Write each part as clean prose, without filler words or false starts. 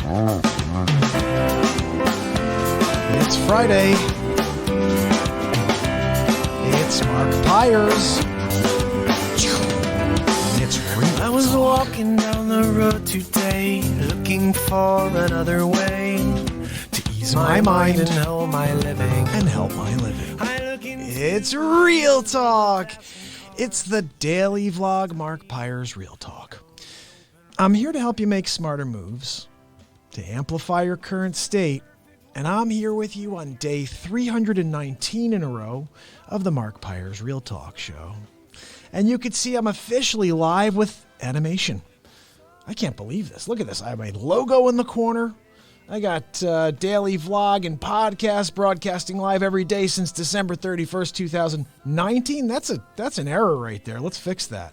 It's Friday. It's Mark Pires. It's real. I was walking down the road today, looking for another way to ease my mind and help my living. It's Real Talk. It's the daily vlog, Mark Pires Real Talk. I'm here to help you make smarter moves, to amplify your current state, and I'm here with you on day 319 in a row of the Mark Pires Real Talk show. And you can see I'm officially live with animation. I can't believe this. Look at this. I have my logo in the corner. I got daily vlog and podcast broadcasting live every day since December 31st, 2019. That's an error right there. Let's fix that.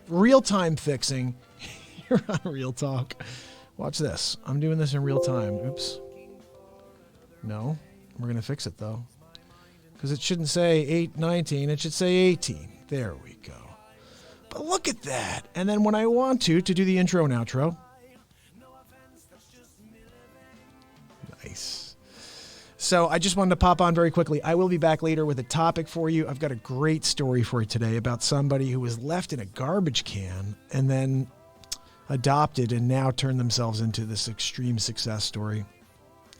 Real-time fixing here on Real Talk. Watch this. I'm doing this in real time. Oops. No, we're going to fix it, though. Because it shouldn't say 819. It should say 18. There we go. But look at that. And then when I want to do the intro and outro. Nice. So I just wanted to pop on very quickly. I will be back later with a topic for you. I've got a great story for you today about somebody who was left in a garbage can and then adopted and now turned themselves into this extreme success story.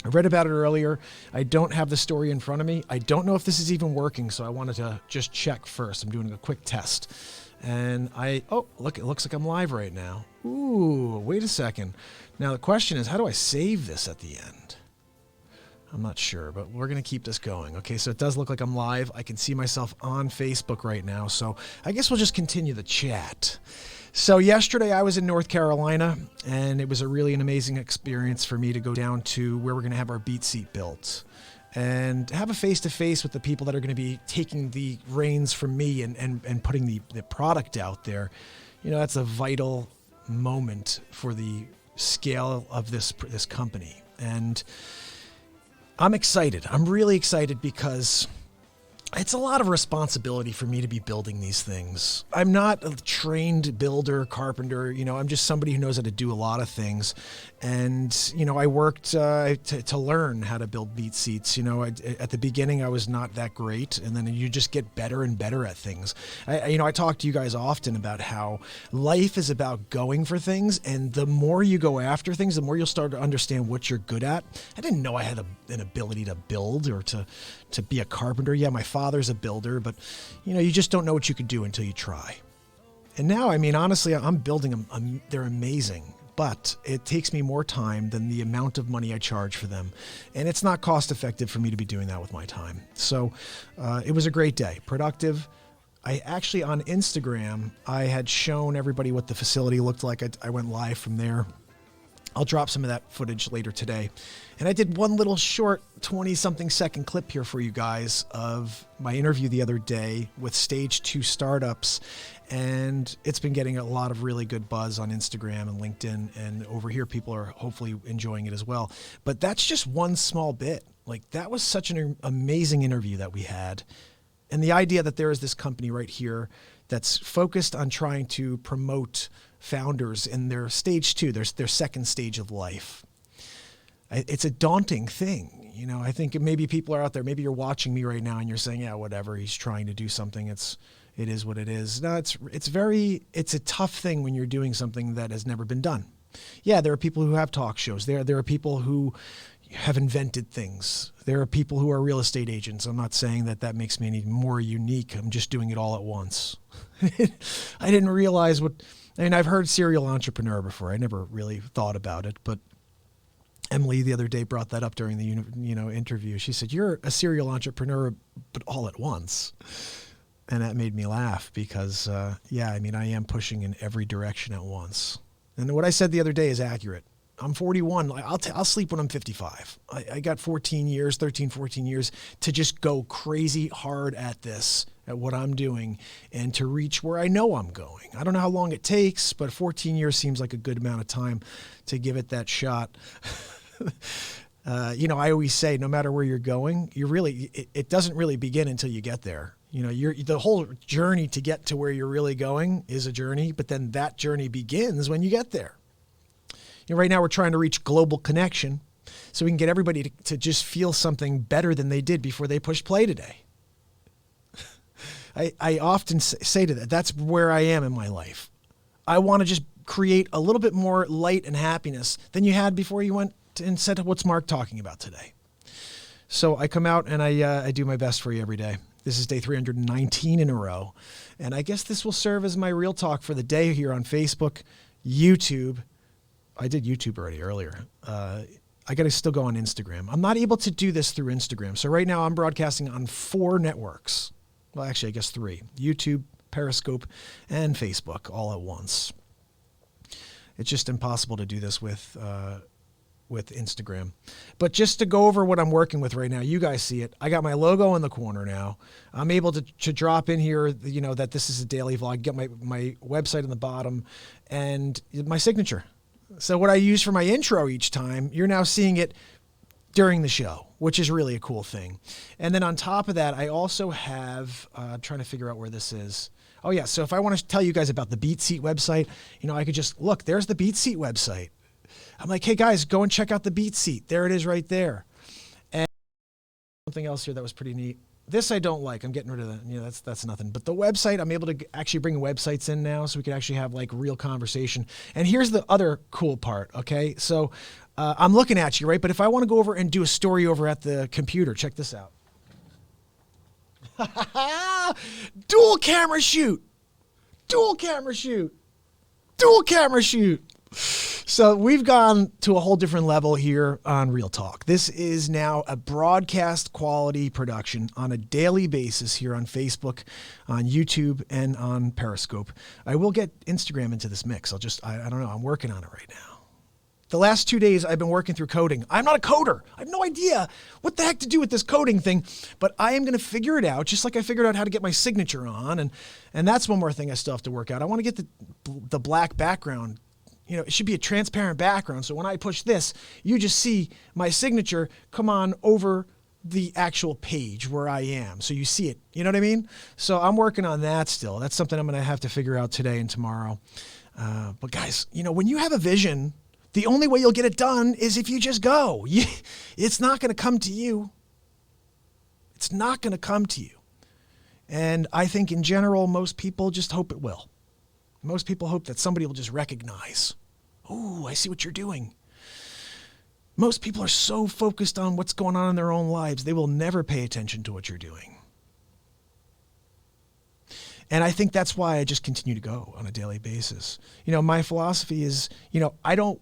I read about it earlier. I don't have the story in front of me. I don't know if this is even working, so I wanted to just check first. I'm doing a quick test. And look, it looks like I'm live right now. Ooh, wait a second. Now the question is, how do I save this at the end? I'm not sure, but we're going to keep this going. Okay, so it does look like I'm live. I can see myself on Facebook right now, so I guess we'll just continue the chat. So yesterday I was in North Carolina, and it was an amazing experience for me to go down to where we're going to have our BeatSeat built and have a face-to-face with the people that are going to be taking the reins from me and putting the product out there. You know, that's a vital moment for the scale of this company. And I'm excited. I'm really excited because it's a lot of responsibility for me to be building these things. I'm not a trained builder, carpenter. You know, I'm just somebody who knows how to do a lot of things. And, you know, I worked to learn how to build BeatSeats. You know, at the beginning, I was not that great. And then you just get better and better at things. I talk to you guys often about how life is about going for things. And the more you go after things, the more you'll start to understand what you're good at. I didn't know I had an ability to build or to be a carpenter. Yeah, my father's a builder, but you know, you just don't know what you could do until you try. And now, I mean, honestly, I'm building them. They're amazing, but it takes me more time than the amount of money I charge for them. And it's not cost effective for me to be doing that with my time. So it was a great day, productive. I actually, on Instagram, I had shown everybody what the facility looked like. I went live from there. I'll drop some of that footage later today. And I did one little short 20-something second clip here for you guys of my interview the other day with Stage 2 startups. And it's been getting a lot of really good buzz on Instagram and LinkedIn. And over here, people are hopefully enjoying it as well. But that's just one small bit. Like, that was such an amazing interview that we had. And the idea that there is this company right here that's focused on trying to promote founders in their stage 2, their second stage of life. It's a daunting thing. You know, I think maybe people are out there, maybe you're watching me right now and you're saying, yeah, whatever, he's trying to do something. It is what it is. No, it's a tough thing when you're doing something that has never been done. Yeah, there are people who have talk shows. There are people who have invented things. There are people who are real estate agents. I'm not saying that makes me any more unique. I'm just doing it all at once. I didn't realize I've heard serial entrepreneur before. I never really thought about it, but Emily the other day brought that up during the interview. She said, "You're a serial entrepreneur, but all at once." And that made me laugh because, I am pushing in every direction at once. And what I said the other day is accurate. I'm 41. I'll sleep when I'm 55. I got 13, 14 years to just go crazy hard at this, at what I'm doing, and to reach where I know I'm going. I don't know how long it takes, but 14 years seems like a good amount of time to give it that shot. I always say, no matter where you're going, it doesn't really begin until you get there. You know, the whole journey to get to where you're really going is a journey, but then that journey begins when you get there. right now we're trying to reach global connection so we can get everybody to just feel something better than they did before they pushed play today. I often say to that's where I am in my life. I want to just create a little bit more light and happiness than you had before you went and said, what's Mark talking about today? So I come out and I do my best for you every day. This is day 319 in a row. And I guess this will serve as my real talk for the day here on Facebook, YouTube. I did YouTube already earlier. I got to still go on Instagram. I'm not able to do this through Instagram. So right now I'm broadcasting on 4 networks. Well, actually, I guess 3. YouTube, Periscope, and Facebook all at once. It's just impossible to do this with Instagram. But just to go over what I'm working with right now, you guys see it. I got my logo in the corner now. I'm able to drop in here, that this is a daily vlog, get my website in the bottom, and my signature. So what I use for my intro each time, you're now seeing it during the show, which is really a cool thing. And then on top of that, I also have, I'm trying to figure out where this is. Oh yeah, so if I want to tell you guys about the BeatSeat website, I could just look, there's the BeatSeat website. I'm like, hey guys, go and check out the BeatSeat. There it is right there. And something else here that was pretty neat. This I don't like. I'm getting rid of that. That's nothing. But the website, I'm able to actually bring websites in now so we can actually have like real conversation. And here's the other cool part, okay? So I'm looking at you, right? But if I want to go over and do a story over at the computer, check this out. Dual camera shoot. Dual camera shoot. Dual camera shoot. So we've gone to a whole different level here on Real Talk. This is now a broadcast quality production on a daily basis here on Facebook, on YouTube, and on Periscope. I will get Instagram into this mix. I don't know. I'm working on it right now. The last 2 days I've been working through coding. I'm not a coder. I have no idea what the heck to do with this coding thing, but I am going to figure it out, just like I figured out how to get my signature on. And that's one more thing I still have to work out. I want to get the black background. It should be a transparent background. So when I push this, you just see my signature come on over the actual page where I am. So you see it. You know what I mean? So I'm working on that still. That's something I'm going to have to figure out today and tomorrow. But guys, when you have a vision, the only way you'll get it done is if you just go. It's not going to come to you. It's not going to come to you. And I think in general, most people just hope it will. Most people hope that somebody will just recognize, oh, I see what you're doing. Most people are so focused on what's going on in their own lives, they will never pay attention to what you're doing. And I think that's why I just continue to go on a daily basis. My philosophy is, I don't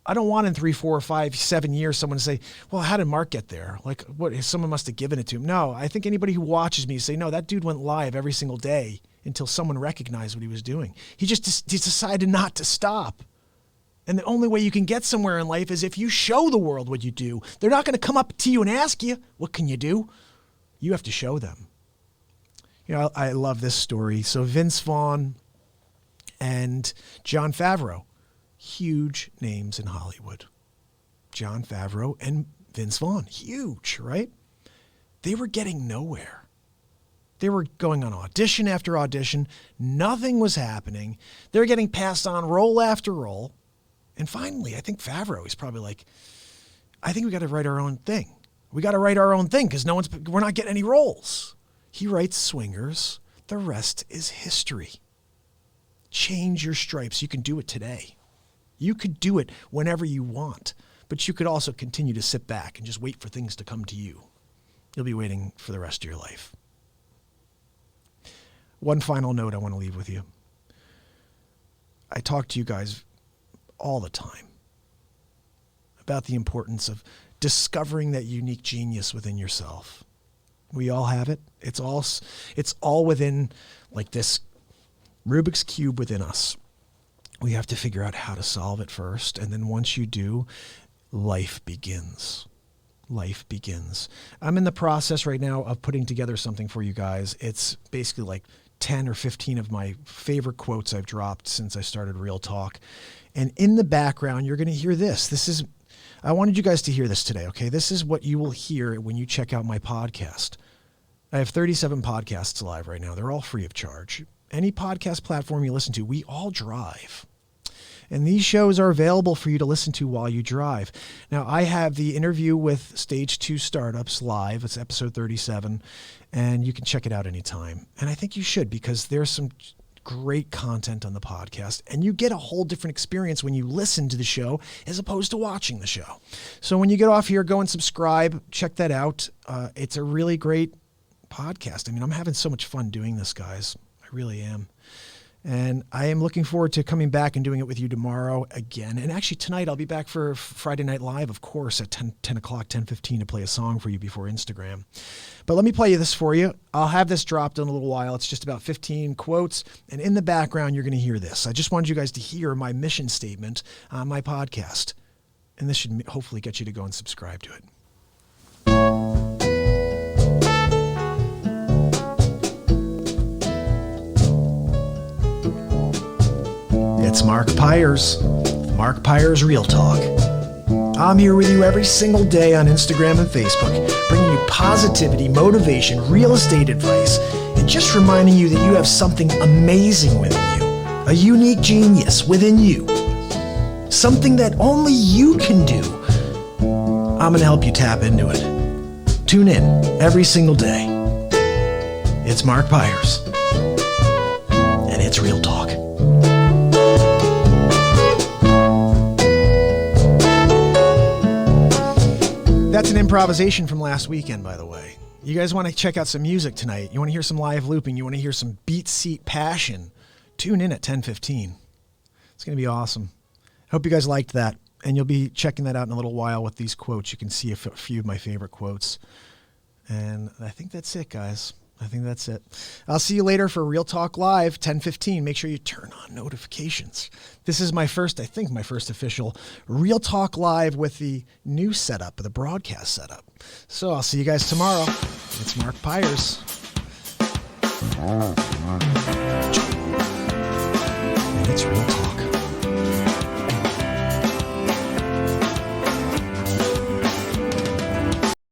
want in 3, 4, 5, 7 years someone to say, well, how did Mark get there? Like, what? Someone must have given it to him. No, I think anybody who watches me say, no, that dude went live every single day until someone recognized what he was doing. He decided not to stop. And the only way you can get somewhere in life is if you show the world what you do. They're not going to come up to you and ask you, what can you do? You have to show them. I love this story. So Vince Vaughn and Jon Favreau, huge names in Hollywood. Jon Favreau and Vince Vaughn, huge, right? They were getting nowhere. They were going on audition after audition. Nothing was happening. They were getting passed on role after role. And finally, I think Favreau is probably like, I think we got to write our own thing. We got to write our own thing because we're not getting any roles. He writes Swingers. The rest is history. Change your stripes. You can do it today. You could do it whenever you want, but you could also continue to sit back and just wait for things to come to you. You'll be waiting for the rest of your life. One final note I want to leave with you. I talk to you guys all the time about the importance of discovering that unique genius within yourself. We all have it. It's all within like this Rubik's Cube within us. We have to figure out how to solve it first. And then once you do, life begins. Life begins. I'm in the process right now of putting together something for you guys. It's basically like 10 or 15 of my favorite quotes I've dropped since I started Real Talk. And in the background, you're going to hear this. I wanted you guys to hear this today, okay? This is what you will hear when you check out my podcast. I have 37 podcasts live right now. They're all free of charge. Any podcast platform you listen to, we all drive. And these shows are available for you to listen to while you drive. Now, I have the interview with Stage 2 Startups live. It's episode 37, and you can check it out anytime. And I think you should, because there's some great content on the podcast, and you get a whole different experience when you listen to the show as opposed to watching the show. So when you get off here, go and subscribe, check that out. It's a really great podcast. I mean, I'm having so much fun doing this, guys. I really am. And I am looking forward to coming back and doing it with you tomorrow again. And actually tonight I'll be back for Friday Night Live, of course, at 10 o'clock, 10:15 to play a song for you before Instagram. But let me play this for you. I'll have this dropped in a little while. It's just about 15 quotes. And in the background, you're going to hear this. I just wanted you guys to hear my mission statement on my podcast. And this should hopefully get you to go and subscribe to it. It's Mark Pires. Mark Pires Real Talk. I'm here with you every single day on Instagram and Facebook, bringing you positivity, motivation, real estate advice, and just reminding you that you have something amazing within you, a unique genius within you, something that only you can do. I'm going to help you tap into it. Tune in every single day. It's Mark Pires, and it's Real Talk. That's an improvisation from last weekend, by the way. You guys want to check out some music tonight? You want to hear some live looping? You want to hear some BeatSeat passion? Tune in at 10:15. It's going to be awesome. I hope you guys liked that. And you'll be checking that out in a little while with these quotes. You can see a few of my favorite quotes. And I think that's it, guys. I think that's it. I'll see you later for Real Talk Live, 10:15. Make sure you turn on notifications. This is my first official Real Talk Live with the new setup, the broadcast setup. So I'll see you guys tomorrow. It's Mark Pires. And it's Real Talk.